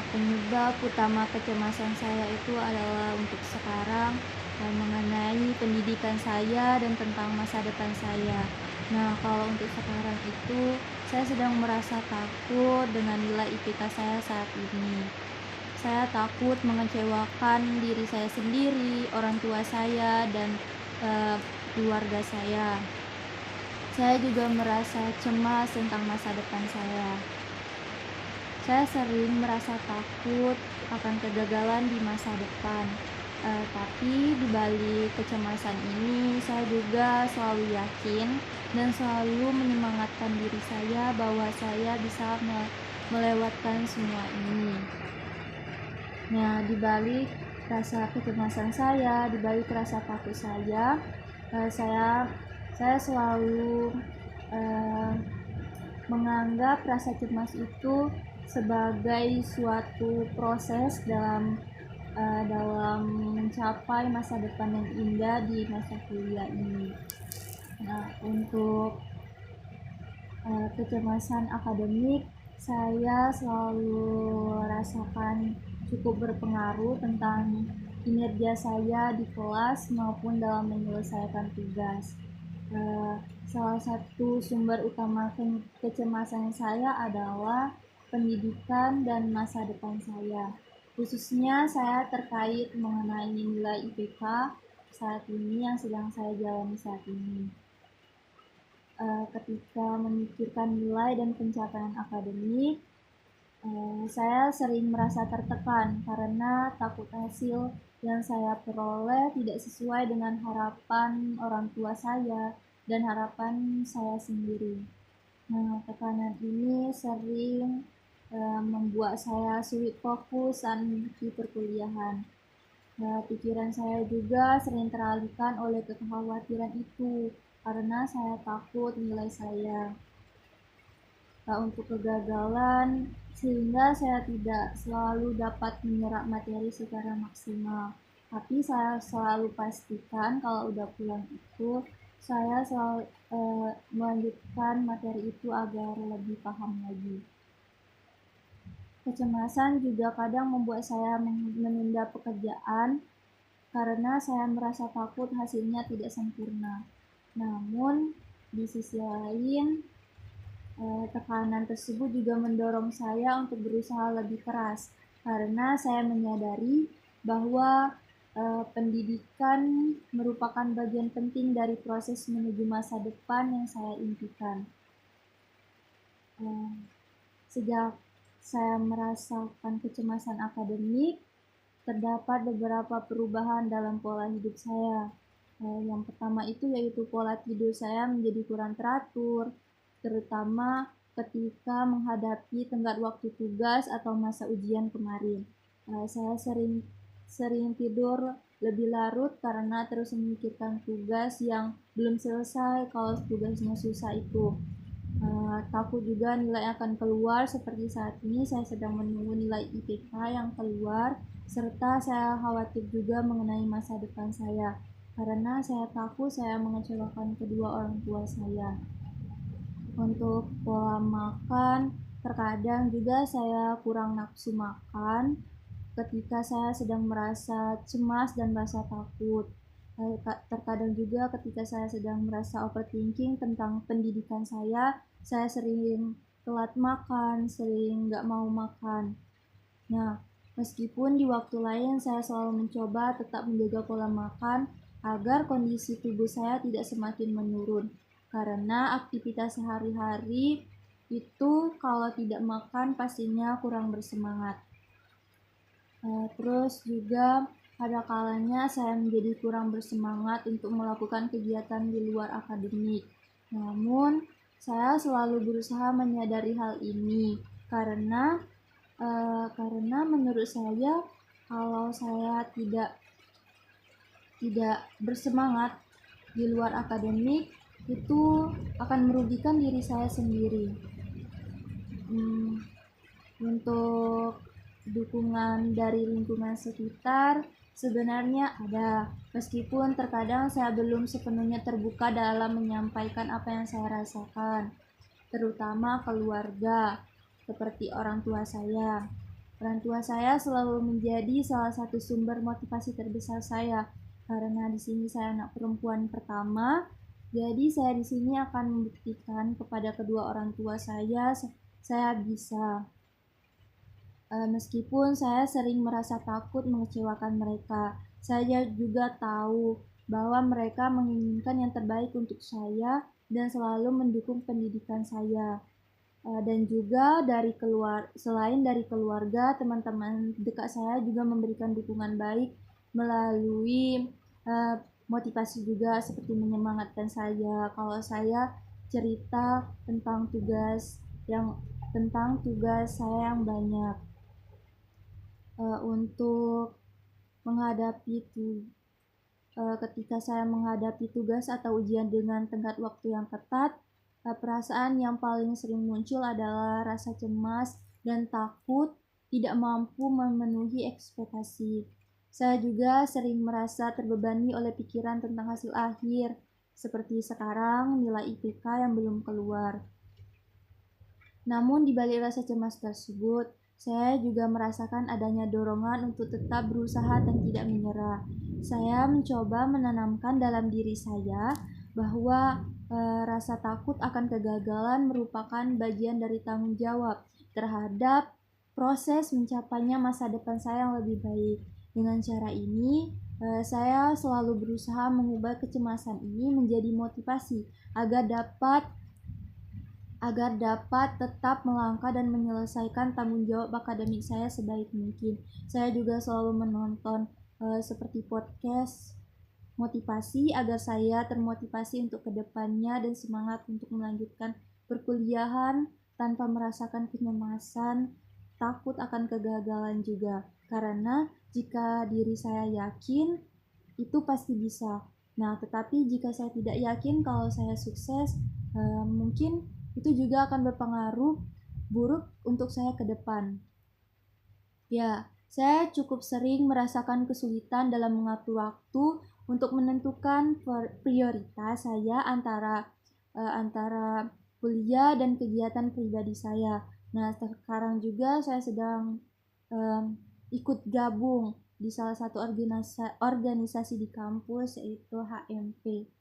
Penyebab utama kecemasan saya itu adalah untuk sekarang, mengenai pendidikan saya dan tentang masa depan saya. Nah, kalau untuk sekarang itu, saya sedang merasa takut dengan nilai IPK saya saat ini. Saya takut mengecewakan diri saya sendiri, orang tua saya, dan eee, keluarga saya. Saya juga merasa cemas tentang masa depan saya. Saya sering merasa takut akan kegagalan di masa depan. Tapi di balik kecemasan ini, saya juga selalu yakin dan selalu menyemangatkan diri saya bahwa saya bisa melewatkan semua ini. Nah, di balik rasa kecemasan saya, di balik rasa takut saya, eh, saya saya selalu eh, menganggap rasa cemas itu sebagai suatu proses dalam mencapai masa depan yang indah di masa kuliah ini. Nah, untuk kecemasan akademik, saya selalu rasakan cukup berpengaruh tentang kinerja saya di kelas maupun dalam menyelesaikan tugas. Salah satu sumber utama kecemasan saya adalah pendidikan dan masa depan saya. Khususnya saya terkait mengenai nilai IPK saat ini yang sedang saya jalani saat ini. Ketika memikirkan nilai dan pencapaian akademik, saya sering merasa tertekan karena takut hasil yang saya peroleh tidak sesuai dengan harapan orang tua saya dan harapan saya sendiri. Nah, tekanan ini sering membuat saya sulit fokus saat di perkuliahan. Nah, pikiran saya juga sering teralihkan oleh kekhawatiran itu karena saya takut nilai saya untuk kegagalan, sehingga saya tidak selalu dapat menyerap materi secara maksimal. Tapi saya selalu pastikan kalau udah pulang itu saya selalu melanjutkan materi itu agar lebih paham lagi. Kecemasan juga kadang membuat saya menunda pekerjaan karena saya merasa takut hasilnya tidak sempurna. Namun di sisi lain, tekanan tersebut juga mendorong saya untuk berusaha lebih keras karena saya menyadari bahwa pendidikan merupakan bagian penting dari proses menuju masa depan yang saya impikan. Sejak saya merasakan kecemasan akademik, terdapat beberapa perubahan dalam pola hidup saya. Yang pertama itu yaitu pola tidur saya menjadi kurang teratur, terutama ketika menghadapi tenggat waktu tugas atau masa ujian kemarin. Saya sering tidur lebih larut karena terus memikirkan tugas yang belum selesai kalau tugasnya susah itu. Takut juga nilai akan keluar seperti saat ini saya sedang menunggu nilai IPK yang keluar, serta saya khawatir juga mengenai masa depan saya karena saya takut saya mengecewakan kedua orang tua saya. Untuk pola makan, terkadang juga saya kurang nafsu makan ketika saya sedang merasa cemas dan merasa takut. Terkadang juga ketika saya sedang merasa overthinking tentang pendidikan saya sering telat makan, sering nggak mau makan. Nah, meskipun di waktu lain saya selalu mencoba tetap menjaga pola makan agar kondisi tubuh saya tidak semakin menurun. Karena aktivitas sehari-hari itu kalau tidak makan pastinya kurang bersemangat. Terus juga ada kalanya saya menjadi kurang bersemangat untuk melakukan kegiatan di luar akademik. Namun, saya selalu berusaha menyadari hal ini karena menurut saya kalau saya tidak bersemangat di luar akademik itu akan merugikan diri saya sendiri. Untuk dukungan dari lingkungan sekitar sebenarnya ada, meskipun terkadang saya belum sepenuhnya terbuka dalam menyampaikan apa yang saya rasakan, terutama keluarga seperti orang tua saya. Orang tua saya selalu menjadi salah satu sumber motivasi terbesar saya, karena di sini saya anak perempuan pertama. Jadi saya di sini akan membuktikan kepada kedua orang tua saya bisa. Meskipun saya sering merasa takut mengecewakan mereka, saya juga tahu bahwa mereka menginginkan yang terbaik untuk saya dan selalu mendukung pendidikan saya. Dan juga selain dari keluarga, teman-teman dekat saya juga memberikan dukungan baik melalui motivasi juga, seperti menyemangatkan saya kalau saya cerita tentang tugas saya yang banyak. Untuk menghadapi itu, ketika saya menghadapi tugas atau ujian dengan tenggat waktu yang ketat, perasaan yang paling sering muncul adalah rasa cemas dan takut tidak mampu memenuhi ekspektasi. Saya juga sering merasa terbebani oleh pikiran tentang hasil akhir, seperti sekarang nilai IPK yang belum keluar. Namun di balik rasa cemas tersebut, saya juga merasakan adanya dorongan untuk tetap berusaha dan tidak menyerah. Saya mencoba menanamkan dalam diri saya bahwa rasa takut akan kegagalan merupakan bagian dari tanggung jawab terhadap proses mencapainya masa depan saya yang lebih baik. Dengan cara ini, saya selalu berusaha mengubah kecemasan ini menjadi motivasi agar dapat tetap melangkah dan menyelesaikan tanggung jawab akademik saya sebaik mungkin. Saya juga selalu menonton seperti podcast motivasi agar saya termotivasi untuk kedepannya dan semangat untuk melanjutkan perkuliahan tanpa merasakan kecemasan, takut akan kegagalan juga. Karena jika diri saya yakin, itu pasti bisa. Nah, tetapi jika saya tidak yakin kalau saya sukses, mungkin itu juga akan berpengaruh buruk untuk saya ke depan. Ya, saya cukup sering merasakan kesulitan dalam mengatur waktu untuk menentukan prioritas saya antara kuliah dan kegiatan pribadi saya. Nah, sekarang juga saya sedang ikut gabung di salah satu organisasi di kampus, yaitu HMP.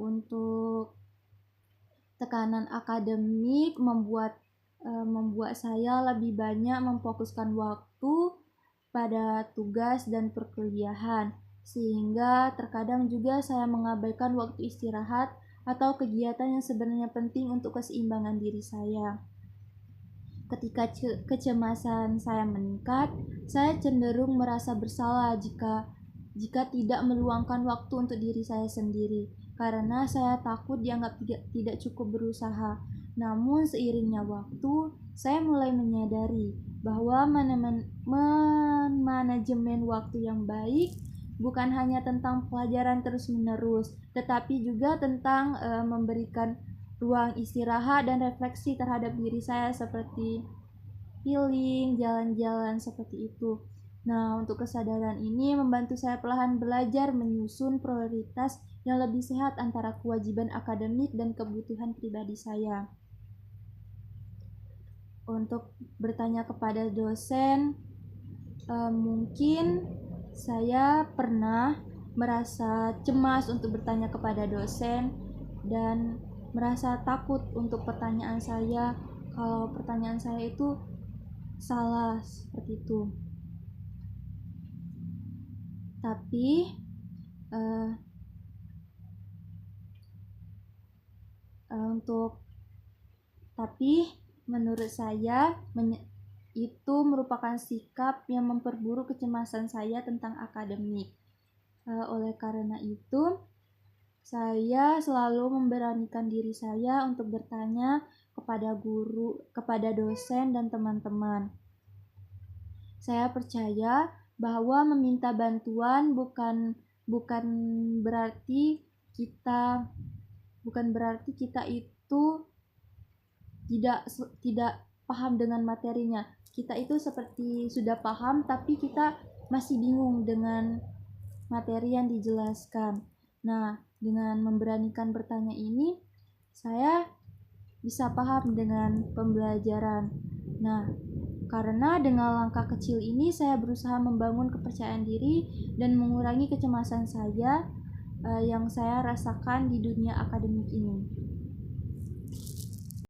Untuk tekanan akademik membuat saya lebih banyak memfokuskan waktu pada tugas dan perkuliahan, sehingga terkadang juga saya mengabaikan waktu istirahat atau kegiatan yang sebenarnya penting untuk keseimbangan diri saya. Ketika kecemasan saya meningkat, saya cenderung merasa bersalah jika tidak meluangkan waktu untuk diri saya sendiri, karena saya takut dianggap tidak cukup berusaha. Namun seiringnya waktu, saya mulai menyadari bahwa manajemen waktu yang baik bukan hanya tentang pelajaran terus-menerus, tetapi juga tentang memberikan ruang istirahat dan refleksi terhadap diri saya, seperti healing, jalan-jalan seperti itu. Nah, untuk kesadaran ini membantu saya perlahan belajar menyusun prioritas yang lebih sehat antara kewajiban akademik dan kebutuhan pribadi saya. Untuk bertanya kepada dosen, mungkin saya pernah merasa cemas untuk bertanya kepada dosen dan merasa takut untuk pertanyaan saya, kalau pertanyaan saya itu salah, seperti itu. Tapi menurut saya itu merupakan sikap yang memperburuk kecemasan saya tentang akademik. Oleh karena itu, saya selalu memberanikan diri saya untuk bertanya kepada guru, kepada dosen dan teman-teman. Saya percaya bahwa meminta bantuan bukan berarti kita itu tidak paham dengan materinya. Kita itu seperti sudah paham, tapi kita masih bingung dengan materi yang dijelaskan. Nah, dengan memberanikan bertanya ini, saya bisa paham dengan pembelajaran. Nah, Karena dengan langkah kecil ini saya berusaha membangun kepercayaan diri dan mengurangi kecemasan saya yang saya rasakan di dunia akademik ini.